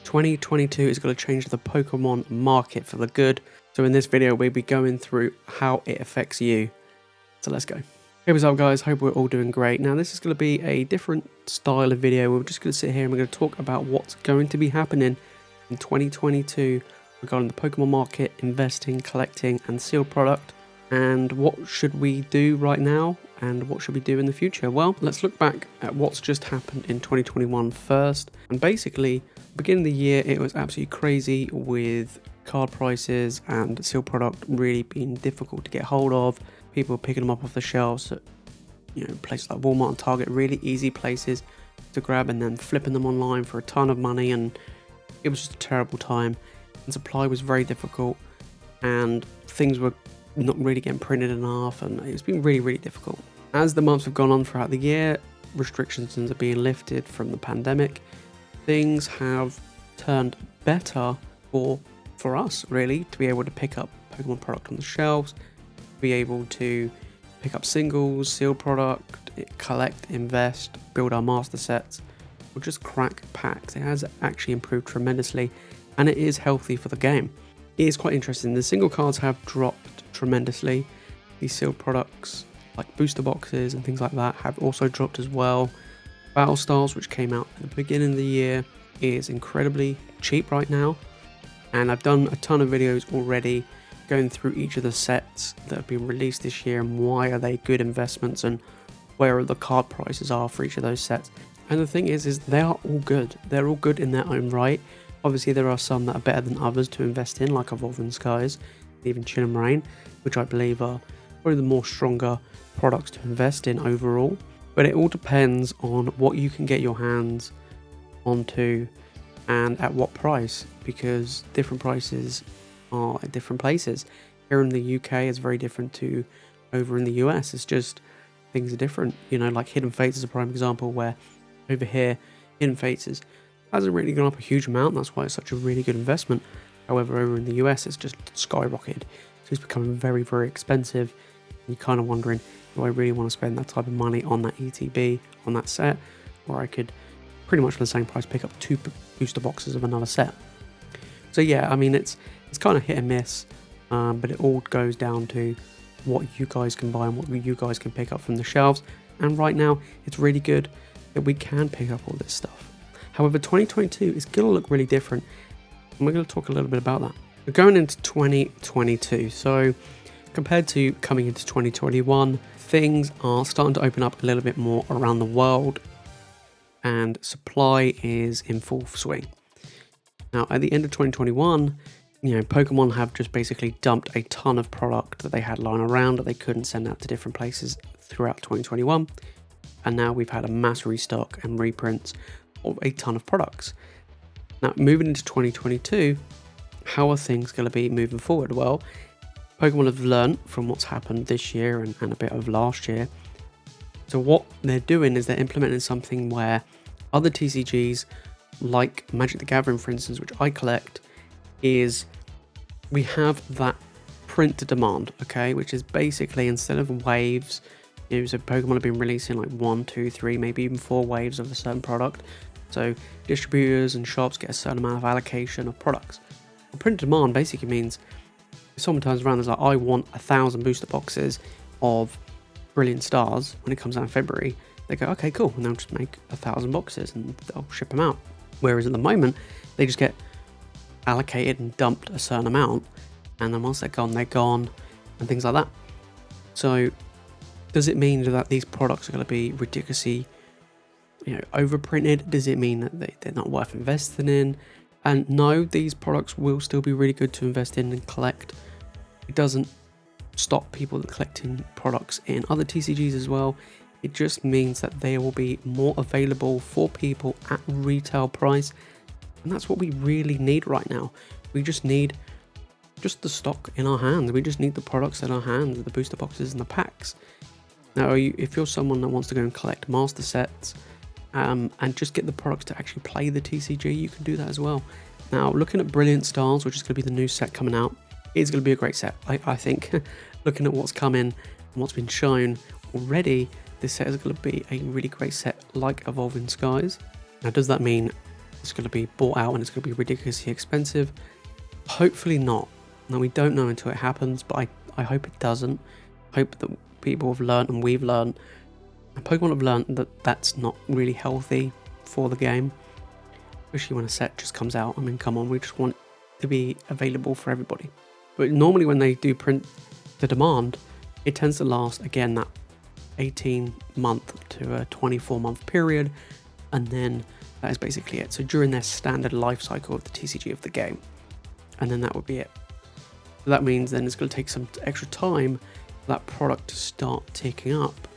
2022 is going to change the Pokemon market for the good. So in this video, we'll be going through how it affects you. So let's go. Hey, what's up guys? Hope we're all doing great. Now this is going to be a different style of video. We're just going to sit here and we're going to talk about what's going to be happening in 2022 regarding the Pokemon market, investing, collecting and sealed product. And what should we do right now and what should we do in the future? Well, let's look back at what's just happened in 2021 first. And basically, beginning of the year, it was absolutely crazy with card prices and sealed product really being difficult to get hold of. People picking them up off the shelves at places like Walmart and Target, really easy places to grab, and then flipping them online for a ton of money. And it was just a terrible time. And supply was very difficult, and things were not really getting printed enough, and it's been really difficult. As the months have gone on throughout the year, restrictions are being lifted from the pandemic. Things have turned better for us, really, to be able to pick up Pokemon product on the shelves, be able to pick up singles, sealed product, collect, invest, build our master sets, or just crack packs. It has actually improved tremendously, and it is healthy for the game. It is quite interesting. The single cards have dropped tremendously. These sealed products like booster boxes and things like that have also dropped as well. Battle Styles, which came out at the beginning of the year, is incredibly cheap right now, and I've done a ton of videos already going through each of the sets that have been released this year and why are they good investments and where the card prices are for each of those sets. And the thing is they are all good. They're all good in their own right. Obviously there are some that are better than others to invest in, like Evolving Skies, even Chin and Rain, which I believe are probably the more stronger products to invest in overall. But it all depends on what you can get your hands onto and at what price, because different prices are at different places. Here in the UK it's very different to over in the US. It's just things are different. Like Hidden Fates is a prime example, where over here Hidden Fates hasn't really gone up a huge amount. That's why it's such a really good investment. However, over in the US it's just skyrocketed, so it's becoming very expensive. You're kind of wondering, do I really want to spend that type of money on that ETB, on that set, or I could pretty much for the same price pick up 2 booster boxes of another set. So yeah, I mean it's kind of hit and miss, but it all goes down to what you guys can buy and what you guys can pick up from the shelves. And right now it's really good that we can pick up all this stuff. However, 2022 is going to look really different, and we're going to talk a little bit about that. We're going into 2022, so compared to coming into 2021, things are starting to open up a little bit more around the world, and supply is in full swing. Now, at the end of 2021, Pokemon have just basically dumped a ton of product that they had lying around that they couldn't send out to different places throughout 2021. And now we've had a mass restock and reprints of a ton of products. Now, moving into 2022, how are things going to be moving forward? Well, Pokemon have learned from what's happened this year and a bit of last year. So what they're doing is they're implementing something where other TCGs, like Magic the Gathering, for instance, which I collect, is we have that print to demand, okay, which is basically instead of waves, so Pokemon have been releasing like 1, 2, 3, maybe even 4 waves of a certain product. So distributors and shops get a certain amount of allocation of products. Well, print to demand basically means if someone turns around and is like, I want 1,000 booster boxes of Brilliant Stars when it comes out in February, they go, okay, cool, and they'll just make 1,000 boxes and they'll ship them out. Whereas at the moment, they just get allocated and dumped a certain amount, and then once they're gone, and things like that. So does it mean that these products are going to be ridiculously overprinted? Does it mean that they're not worth investing in? And no, these products will still be really good to invest in and collect. It doesn't stop people collecting products in other TCGs as well. It just means that they will be more available for people at retail price. And that's what we really need right now. We just need the stock in our hands. We just need the products in our hands, the booster boxes and the packs. Now, if you're someone that wants to go and collect master sets and just get the products to actually play the TCG, you can do that as well. Now, looking at Brilliant Stars, which is going to be the new set coming out, it's going to be a great set. I think looking at what's coming and what's been shown already, this set is going to be a really great set like Evolving Skies. Now, does that mean it's going to be bought out and it's going to be ridiculously expensive. Hopefully not. Now, we don't know until it happens, but I hope it doesn't. I hope that people have learned and we've learned, and Pokemon have learned that that's not really healthy for the game, especially when a set just comes out. I mean, come on, we just want it to be available for everybody. But normally when they do print the demand, it tends to last, again, that 18-month to a 24-month period, and then that is basically it. So during their standard life cycle of the TCG of the game, and then that would be it. So that means then it's going to take some extra time for that product to start ticking up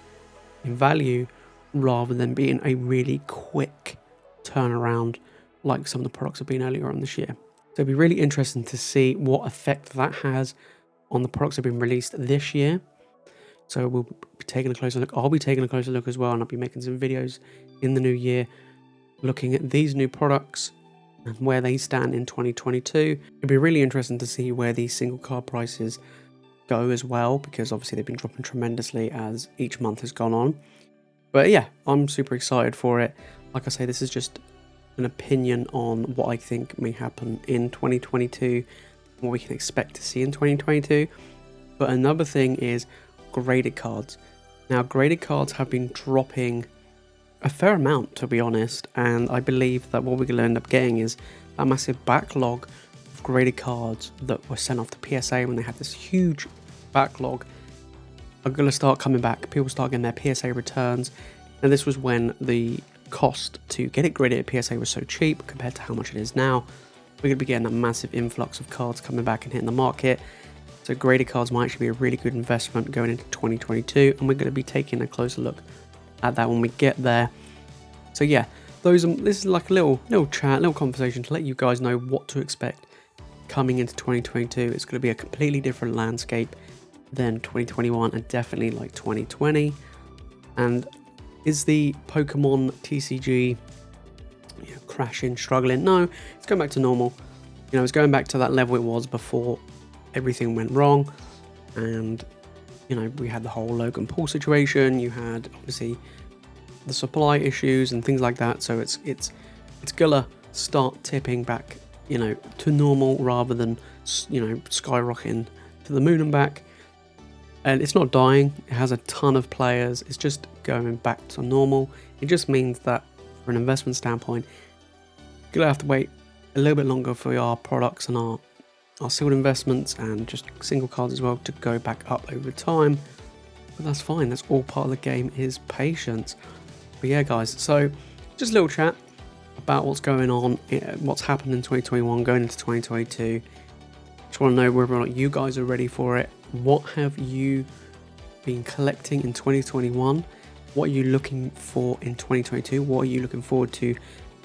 in value, rather than being a really quick turnaround like some of the products have been earlier on this year. So it'd be really interesting to see what effect that has on the products that have been released this year. So we'll be taking a closer look. I'll be taking a closer look as well, and I'll be making some videos in the new year looking at these new products and where they stand in 2022. It'd be really interesting to see where these single card prices go as well, because obviously they've been dropping tremendously as each month has gone on. But yeah, I'm super excited for it. Like I say, this is just an opinion on what I think may happen in 2022, what we can expect to see in 2022. But another thing is graded cards. Now, graded cards have been dropping a fair amount, to be honest, and I believe that what we're going to end up getting is a massive backlog of graded cards that were sent off to PSA when they had this huge backlog are going to start coming back. People start getting their PSA returns, and this was when the cost to get it graded at PSA was so cheap compared to how much it is now. We're going to be getting a massive influx of cards coming back and hitting the market. So graded cards might actually be a really good investment going into 2022, and we're going to be taking a closer look at that when we get there. So yeah, this is like a little chat, little conversation to let you guys know what to expect coming into 2022. It's going to be a completely different landscape than 2021 and definitely like 2020. And is the Pokemon TCG crashing, struggling? No, it's going back to normal. It's going back to that level it was before everything went wrong. And we had the whole Logan Paul situation. You had obviously the supply issues and things like that. So it's gonna start tipping back, to normal rather than skyrocketing to the moon and back. And it's not dying. It has a ton of players. It's just going back to normal. It just means that from an investment standpoint, you're gonna have to wait a little bit longer for our products and our sealed investments and just single cards as well to go back up over time. But that's fine. That's all part of the game, is patience. But yeah, guys, so just a little chat about what's going on, what's happened in 2021 going into 2022. Just want to know whether or not you guys are ready for it. What have you been collecting in 2021? What are you looking for in 2022? What are you looking forward to?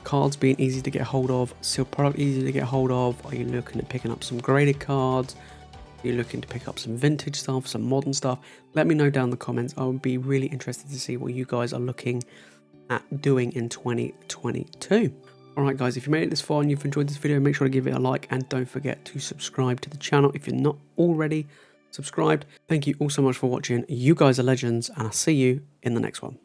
Cards being easy to get hold of, sealed product easy to get hold of. Are you looking at picking up some graded cards? Are you looking to pick up some vintage stuff, some modern stuff? Let me know down in the comments. I would be really interested to see what you guys are looking at doing in 2022. Alright guys, if you made it this far and you've enjoyed this video, make sure to give it a like, and don't forget to subscribe to the channel if you're not already subscribed. Thank you all so much for watching. You guys are legends, and I'll see you in the next one.